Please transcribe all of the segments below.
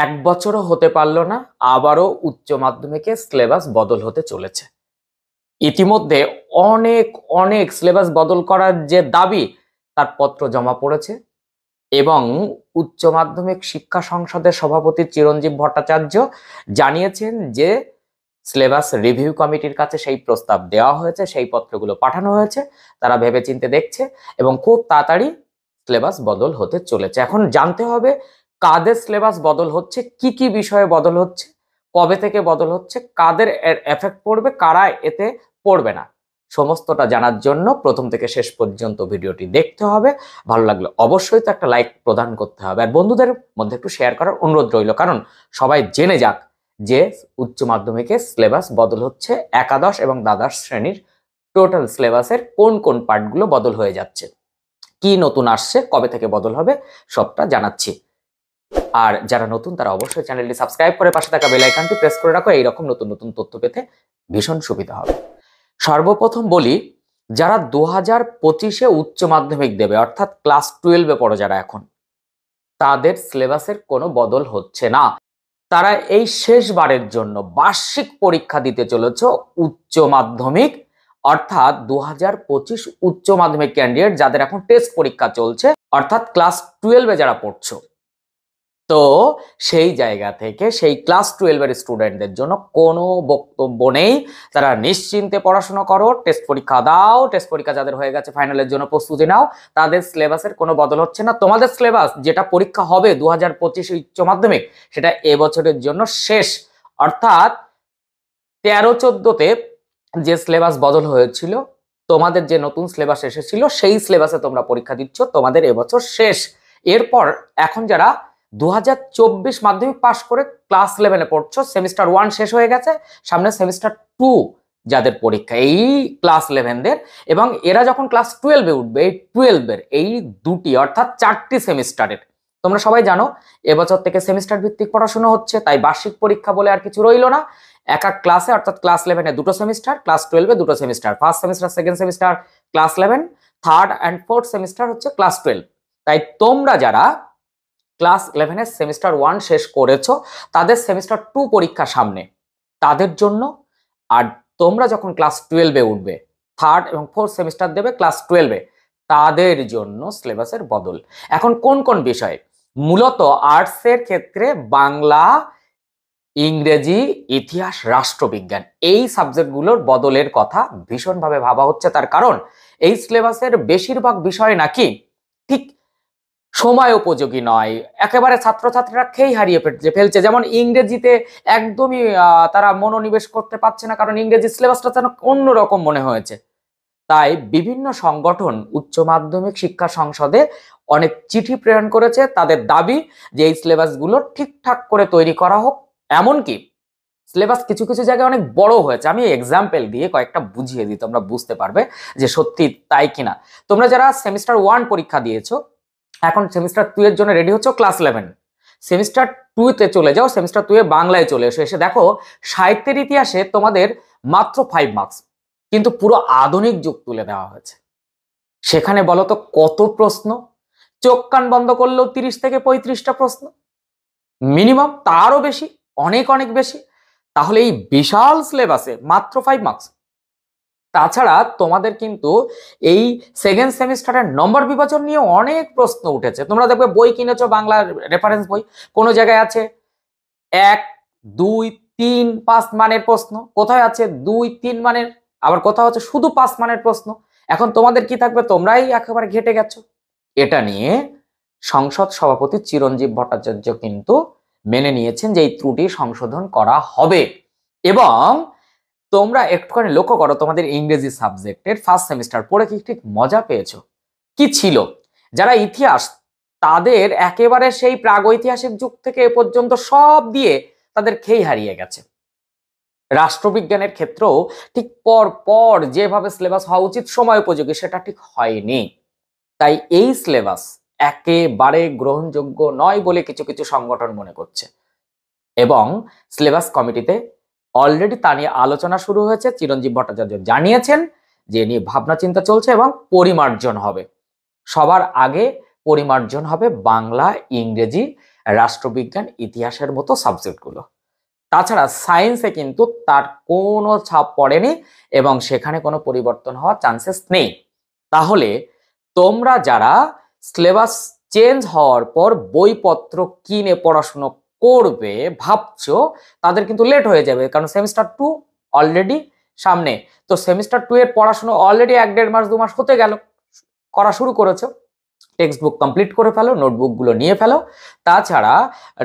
এক বছরও হতে পারলো না, আবারও উচ্চ মাধ্যমিকে সিলেবাস বদল হতে চলেছে। ইতিমধ্যে অনেক অনেক সিলেবাস বদল করার যে দাবি, তার পত্র জমা পড়েছে এবং উচ্চ মাধ্যমিক শিক্ষা সংসদের সভাপতি চিরঞ্জীব ভট্টাচার্য জানিয়েছেন যে সিলেবাস রিভিউ কমিটির কাছে সেই প্রস্তাব দেওয়া হয়েছে, সেই পত্রগুলো পাঠানো হয়েছে, তারা ভেবেচিন্তে দেখছে এবং খুব তাড়াতাড়ি সিলেবাস বদল হতে চলেছে। এখন জানতে হবে কাদের সিলেবাস বদল হচ্ছে, কি কি বিষয়ে বদল হচ্ছে, কবে থেকে বদল হচ্ছে, কাদের এর এফেক্ট পড়বে, কারা এতে পড়বে না। সমস্তটা জানার জন্য প্রথম থেকে শেষ পর্যন্ত ভিডিওটি দেখতে হবে। ভালো লাগলে অবশ্যই তো একটা লাইক প্রদান করতে হবে, আর বন্ধুদের মধ্যে একটু শেয়ার করার অনুরোধ রইল, কারণ সবাই জেনে যাক যে উচ্চ মাধ্যমিকে সিলেবাস বদল হচ্ছে। একাদশ এবং দ্বাদশ শ্রেণীর টোটাল সিলেবাসের কোন কোন পার্টগুলো বদল হয়ে যাচ্ছে, কি নতুন আসছে, কবে থেকে বদল হবে, সবটা জানাচ্ছি। আর যারা নতুন তারা অবশ্যই চ্যানেলটি সাবস্ক্রাইব করে পাশে থাকা বেল আইকনটি প্রেস করে রাখো, এইরকম নতুন নতুন তথ্য পেতে ভীষণ সুবিধা হবে। সর্বপ্রথম বলি, যারা 2025-এ উচ্চ মাধ্যমিক দেবে, অর্থাৎ ক্লাস 12-এ পড়ো যারা এখন, তাদের সিলেবাসের কোনো বদল হচ্ছে না। তারা এই শেষবারের জন্য বার্ষিক পরীক্ষা দিতে চলেছে উচ্চ মাধ্যমিক, অর্থাৎ 2025 উচ্চ মাধ্যমিক ক্যান্ডিডেট যাদের এখন টেস্ট পরীক্ষা চলছে, অর্থাৎ ক্লাস 12-এ যারা পড়ছো, তো সেই জায়গা থেকে সেই ক্লাস 12-এর স্টুডেন্টদের জন্য কোনো বক্তব্য নেই। তারা নিশ্চিন্তে পড়াশোনা করো, টেস্ট পরীক্ষা দাও, টেস্ট পরীক্ষা যাদের হয়ে গেছে ফাইনালের জন্য প্রস্তুতি নাও, তাদের সিলেবাসের কোনো বদল হচ্ছে না। তোমাদের সিলেবাস যেটা পরীক্ষা হবে 2025 উচ্চ মাধ্যমিক, সেটা এবছরের জন্য শেষ। অর্থাৎ 13-14-তে যে সিলেবাস বদল হয়েছিল, তোমাদের যে নতুন সিলেবাস এসেছিল, সেই সিলেবাসে তোমরা পরীক্ষা দিচ্ছ, তোমাদের এবছর শেষ। এরপর এখন যারা 2024 মাধ্যমিক পাশ করে ক্লাস 11-এ পড়ছো, সেমিস্টার 1 শেষ হয়ে গেছে, সামনে সেমিস্টার 2 যাদের পরীক্ষা, এই ক্লাস 11দের, এবং এরা যখন ক্লাস 12-এ উঠবে, এই 12-এর এই দুটি অর্থাৎ 4টি সেমিস্টারের, তোমরা সবাই জানো এবছর থেকে সেমিস্টার ভিত্তিক পড়াশোনা হচ্ছে, তাই বার্ষিক পরীক্ষা বলে আর কিছু রইল না। এক এক ক্লাসে, অর্থাৎ ক্লাস 11-এ দুটো সেমিস্টার, ক্লাস 12-এ দুটো semester, first semester, second semester class 11, third and fourth semester হচ্ছে ক্লাস 12। তাই তোমরা যারা ক্লাস 11-এর সেমিস্টার 1 শেষ করেছো, তাদের সেমিস্টার 2 পরীক্ষা সামনে, তাদের জন্য। আর তোমরা যখন ক্লাস 12-এ উঠবে, থার্ড এবং ফোর্থ সেমিস্টার দেবে ক্লাস 12-এ, তাদের জন্য সিলেবাসের বদল। এখন কোন কোন বিষয়? মূলত আর্টসের ক্ষেত্রে বাংলা, ইংরেজি, ইতিহাস, রাষ্ট্রবিজ্ঞান, এই সাবজেক্টগুলোর বদলের কথা ভীষণভাবে ভাবা হচ্ছে। তার কারণ এই সিলেবাসের বেশিরভাগ বিষয় নাকি ঠিক সময় উপযোগী নয়, একেবারে ছাত্রছাত্রীরা খেই হারিয়ে ফেলছে। যেমন ইংরেজিতে একদমই তারা মনোনিবেশ করতে পারছে না, কারণ ইংরেজি সিলেবাসটা যেন অন্যরকম মনে হয়েছে। তাই বিভিন্ন সংগঠন উচ্চ মাধ্যমিক শিক্ষা সংসদে অনেক চিঠি প্রেরণ করেছে, তাদের দাবি যে এই সিলেবাসগুলো ঠিকঠাক করে তৈরি করা হোক। এমনকি সিলেবাস কিছু কিছু জায়গায় অনেক বড় হয়েছে, আমি এক্সাম্পল দিয়ে কয়েকটা বুঝিয়ে দিই, তোমরা বুঝতে পারবে যে সত্যি তাই কিনা। তোমরা যারা সেমিস্টার 1 পরীক্ষা দিয়েছো, এখন সেমিস্টার 2 এর জন্য রেডি হচ্ছে ক্লাস 11, সেমিস্টার 2-তে চলে যাও, সেমিস্টার 2-এ বাংলায় চলে এসো, এসে দেখো সাহিত্যের ইতিহাসে তোমাদের মাত্র 5 মার্কস, কিন্তু পুরো আধুনিক যুগ তুলে দেওয়া হয়েছে। সেখানে বলো তো কত প্রশ্ন, চোখ কান বন্ধ করলেও 30 থেকে 35টা প্রশ্ন মিনিমাম, তারও বেশি, অনেক অনেক বেশি। তাহলে এই বিশাল সিলেবাসে মাত্র 5 মার্কস। তাছাড়া তোমাদের কিন্তু এই সেকেন্ড সেমিস্টারের নম্বর বিভাজন নিয়ে অনেক প্রশ্ন উঠেছে। তোমরা দেখবে বই কিনেছো, বাংলার রেফারেন্স বই, কোনো জায়গায় আছে 1, 2, 3, 5 মানের প্রশ্ন, কোথায় আছে 2, 3 মানের, আবার কোথাও আছে শুধু 5 মানের প্রশ্ন। এখন তোমাদের কি থাকবে, তোমরাই একেবারে ঘেটে গেছো। এটা নিয়ে সংসদ সভাপতি চিরঞ্জীব ভট্টাচার্য কিন্তু মেনে নিয়েছেন যে এই ত্রুটি সংশোধন করা হবে। এবং তোমরা একটুখানি লক্ষ্য করো, তোমাদের ইংরেজি সাবজেক্টের ফার্স্ট সেমিস্টার পড়ে কি ঠিক মজা পেয়েছো? কি ছিল? যারা ইতিহাস, তাদের একেবারে সেই প্রাগৈতিহাসিক যুগ থেকে এ পর্যন্ত সব দিয়ে তাদের খেই হারিয়ে গেছে। রাষ্ট্রবিজ্ঞানের ক্ষেত্রেও ঠিক পর পর যেভাবে সিলেবাস হওয়া উচিত সময় উপযোগী, সেটা ঠিক হয়নি। তাই এই সিলেবাস একেবারে গ্রহণযোগ্য নয় বলে কিছু কিছু সংগঠন মনে করছে, এবং সিলেবাস কমিটিতে অলরেডি তা নিয়ে আলোচনা শুরু হয়েছে। চিরঞ্জীব ভট্টাচার্য জানিয়েছেন যে নিয়ে ভাবনা চিন্তা চলছে এবং পরিমার্জন হবে। সবার আগে পরিমার্জন হবে বাংলা, ইংরেজি রাষ্ট্রবিজ্ঞান, ইতিহাসের মতো সাবজেক্টগুলো। তাছাড়া সায়েন্সে কিন্তু তার কোনো ছাপ পড়েনি এবং সেখানে কোনো পরিবর্তন হওয়ার চান্সেস নেই। তাহলে তোমরা যারা সিলেবাস চেঞ্জ হওয়ার পর বইপত্র কিনে পড়াশুনো করবে ভাবছো, তাদের কিন্তু লেট হয়ে যাবে, কারণ সেমিস্টার 2 অলরেডি সামনে। তো সেমিস্টার 2 এর পড়াশুনো অলরেডি 1-1.5 মাস 2 মাস হতে গেল, করা শুরু করেছো। টেক্সট বুক কমপ্লিট করে ফেলো, নোটবুকগুলো নিয়ে ফেলো। তাছাড়া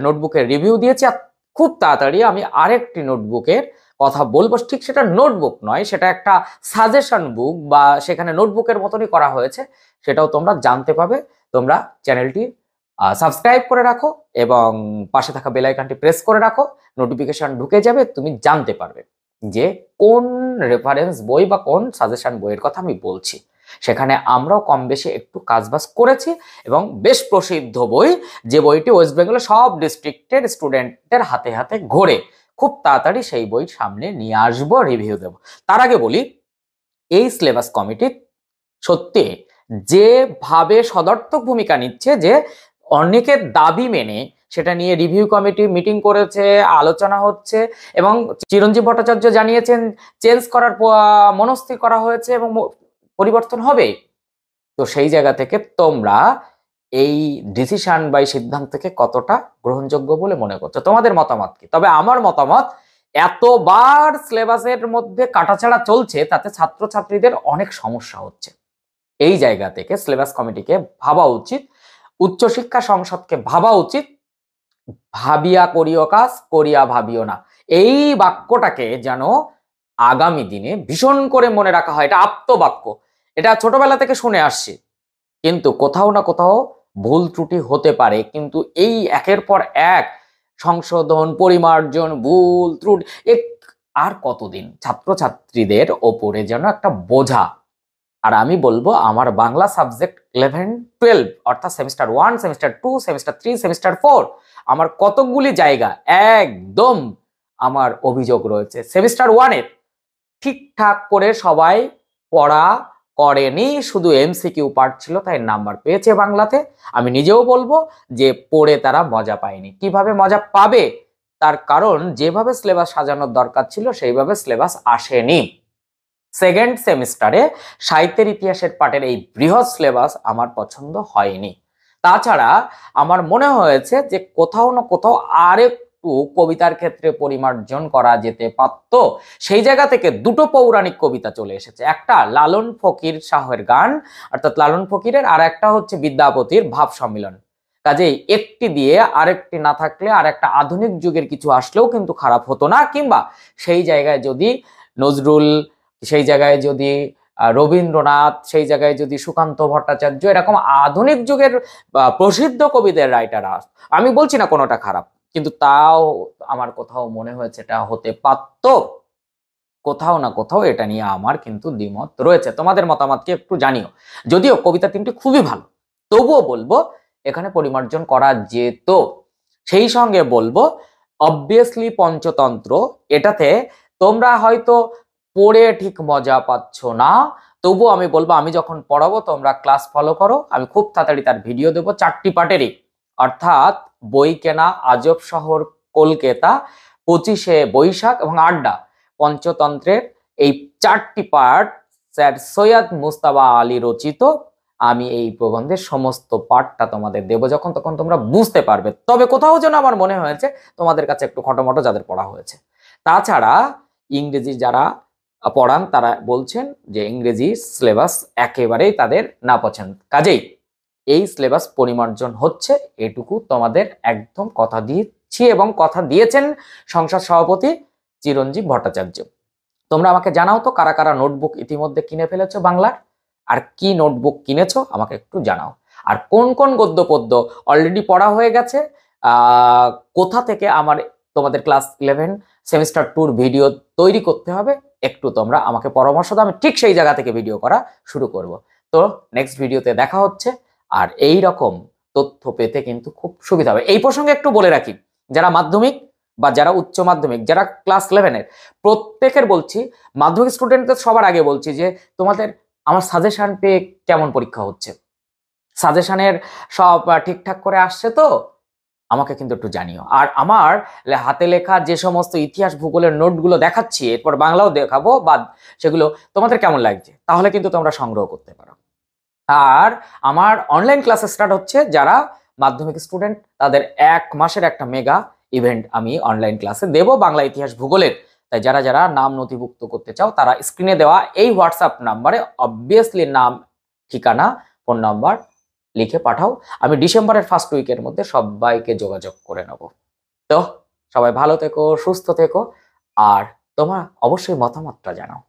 নোটবুকের রিভিউ দিয়েছি, আর খুব তাড়াতাড়ি আমি আরেকটি নোটবুকের কথা বলবো। ঠিক সেটা নোটবুক নয়, সেটা একটা সাজেশন বুক, বা সেখানে নোটবুকের মতনই করা হয়েছে, সেটাও তোমরা জানতে পাবে। তোমরা চ্যানেলটি সাবস্ক্রাইব করে রাখো এবং পাশে থাকা বেল আইকনটি প্রেস করে রাখো, নোটিফিকেশন ঢুকে যাবে, তুমি জানতে পারবে যে কোন রেফারেন্স বই বা কোন সাজেশন বইয়ের কথা আমি বলছি। সেখানে আমরাও কম বেশি একটু কাজবাজ করেছি এবং বেশ প্রসিদ্ধ বই, যে বইটি ওয়েস্ট বেঙ্গলের সব ডিস্ট্রিক্টের স্টুডেন্টদের হাতে হাতে ঘোরে। খুব তাড়াতাড়ি সেই বই সামনে নিয়ে আসবো, রিভিউ দেব। তার আগে বলি, এই সিলেবাস কমিটি সত্যি যেভাবে সদর্থক ভূমিকা নিচ্ছে, যে অনেকের দাবি মেনে সেটা নিয়ে রিভিউ কমিটি মিটিং করেছে, আলোচনা হচ্ছে, এবং চিরঞ্জীব ভট্টাচার্য জানিয়েছেন চেঞ্জ করার মনস্থির করা হয়েছে এবং পরিবর্তন হবে। তো সেই জায়গা থেকে তোমরা এই ডিসিশন বা এই সিদ্ধান্তকে কতটা গ্রহণযোগ্য বলে মনে করছো, তোমাদের মতামত কি? তবে আমার মতামত, এতবার সিলেবাসের মধ্যে কাটাছাড়া চলছে, তাতে ছাত্রছাত্রীদের অনেক সমস্যা হচ্ছে। এই জায়গা থেকে সিলেবাস কমিটিকে ভাবা উচিত, উচ্চশিক্ষা সংসদকে ভাবা উচিত, ভাবিয়া করিও কাজ, করিয়া ভাবিও না, এই বাক্যটাকে যেন আগামী দিনে ভীষণ করে মনে রাখা হয়। এটা আপ্তবাক্য, এটা ছোটবেলা থেকে শুনে আসছি, কিন্তু কোথাও না কোথাও ভুল ত্রুটি হতে পারে, কিন্তু এই একের পর এক সংশোধন, পরিমার্জন, ভুল ত্রুটি, আর কতদিন ছাত্রছাত্রীদের ওপরে যেন একটা বোঝা। আর আমি বলবো, আমার বাংলা সাবজেক্ট 11-12 অর্থাৎ সেমিস্টার 1, সেমিস্টার 2, সেমিস্টার 3, সেমিস্টার 4, আমার কতকগুলি জায়গা একদম আমার অভিযোগ রয়েছে। সেমিস্টার 1-এর ঠিকঠাক করে সবাই পড়া করেনি, শুধু এমসিকিউ পার্ট ছিল, তাই নাম্বার পেয়েছে বাংলাতে। আমি নিজেও বলবো যে পড়ে তারা মজা পায়নি। কিভাবে মজা পাবে? তার কারণ যেভাবে সিলেবাস সাজানোর দরকার ছিল সেইভাবে সিলেবাস আসেনি। সেকেন্ড সেমিস্টারে সাহিত্যের ইতিহাসের পাঠের এই বৃহৎ সিলেবাস আমার পছন্দ হয়নি। তাছাড়া আমার মনে হয়েছে যে কোথাও না কোথাও আরেকটু কবিতার ক্ষেত্রে পরিমার্জন করা যেতে পারত। সেই জায়গা থেকে দুটো পৌরাণিক কবিতা চলে এসেছে, একটা লালন ফকির শাহের গান অর্থাৎ লালন ফকিরের, আর একটা হচ্ছে বিদ্যাপতির ভাব সম্মিলন। কাজেই একটি দিয়ে আরেকটি না থাকলে আর একটা আধুনিক যুগের কিছু আসলেও কিন্তু খারাপ হতো না। কিংবা সেই জায়গায় যদি নজরুল, সেই জায়গায় যদি রবীন্দ্রনাথ, সেই জায়গায় যদি সুকান্ত ভট্টাচার্য, এরকম আধুনিক যুগের প্রসিদ্ধ কবিদের রাইটার, আমি বলছি না কোনোটা খারাপ, কিন্তু তাও আমার কোথাও মনে হয়েছে এটা হতে পারত। কোথাও না কোথাও এটা নিয়ে আমার কিন্তু দ্বিমত রয়েছে। তোমাদের মতামতকে একটু জানিও। যদিও কবিতা তিনটি খুবই ভালো, তবুও বলবো এখানে পরিমার্জন করা যেত। সেই সঙ্গে বলবো, অবভিয়াসলি পঞ্চতন্ত্র, এটাতে তোমরা হয়তো পড়ে ঠিক মজা পাচ্ছ না, তবুও আমি বলবো আমি যখন পড়াবো তোমরা ক্লাস ফলো করো, আমি খুব তাড়াতাড়ি তার ভিডিও দেবো 4টি পার্টেরই, অর্থাৎ বই কেনা, আজব শহর কলকাতা, 25শে বৈশাখ এবং আড্ডা, পঞ্চতন্ত্রের এই 4টি পার্ট স্যার সৈয়দ মুস্তাবা আলী রচিত। আমি এই প্রবন্ধের সমস্ত পার্টটা তোমাদের দেবো যখন, তখন তোমরা বুঝতে পারবে। তবে কোথাও যেন আমার মনে হয়েছে তোমাদের কাছে একটু খটোমটো যাদের পড়া হয়েছে। তাছাড়া ইংরেজি যারা পড়ান তারা বলছেন যে ইংরেজি সিলেবাস একেবারেই তাদের না পছন্দ। কাজেই এই সিলেবাস পরিমার্জন হচ্ছে, এটুকু তোমাদের একদম কথা দিচ্ছি, এবং কথা দিয়েছেন সংসদ সভাপতি চিরঞ্জীব ভট্টাচার্য। তোমরা আমাকে জানাও তো কারা কারা নোটবুক ইতিমধ্যে কিনে ফেলেছো বাংলার, আর কি নোটবুক কিনেছো আমাকে একটু জানাও। আর কোন কোন গদ্য পদ্য অলরেডি পড়া হয়ে গেছে, কোথা থেকে আমার তোমাদের ক্লাস 11 সেমিস্টার 2 ভিডিও তৈরি করতে হবে, একটু তোমরা আমাকে পরামর্শ দাও, আমি ঠিক সেই জায়গা থেকে ভিডিও করা শুরু করব। তো নেক্সট ভিডিওতে দেখা হচ্ছে। আর এই রকম তথ্য পেতে কিন্তু খুব সুবিধা হবে। এই প্রসঙ্গে একটু বলে রাখি, যারা মাধ্যমিক বা যারা উচ্চ মাধ্যমিক, যারা ক্লাস 11-এর, প্রত্যেকের বলছি, মাধ্যমিক স্টুডেন্টদের সবার আগে বলছি যে তোমাদের আমার সাজেশন পেয়ে কেমন পরীক্ষা হচ্ছে, সাজেশনের সব ঠিকঠাক করে আসছে তো? আমাকে কিন্তু একটু জানিও। আর আমার হাতে লেখা যে সমস্ত ইতিহাস ভূগোলের নোটগুলো দেখাচ্ছি, এরপর বাংলাও দেখাবো, বা সেগুলো তোমাদের কেমন লাগছে তাহলে কিন্তু তোমরা সংগ্রহ করতে পারো। আর আমার অনলাইন ক্লাস স্টার্ট হচ্ছে, যারা মাধ্যমিক স্টুডেন্ট তাদের 1 মাসের একটা মেগা ইভেন্ট আমি অনলাইন ক্লাসে দেব বাংলা ইতিহাস ভূগোলের। তাই যারা যারা নাম নথিভুক্ত করতে চাও তারা স্ক্রিনে দেওয়া এই হোয়াটসঅ্যাপ নাম্বারে অবভিয়াসলি নাম, ঠিকানা, ফোন নাম্বার লিখে পাঠাও। আমি ডিসেম্বরের ফার্স্ট উইকের মধ্যে সবাইকে যোগাযোগ করে নেব। তো সবাই ভালো থেকো, সুস্থ থেকো, আর তোমার অবশ্যই মতামতটা জানাও।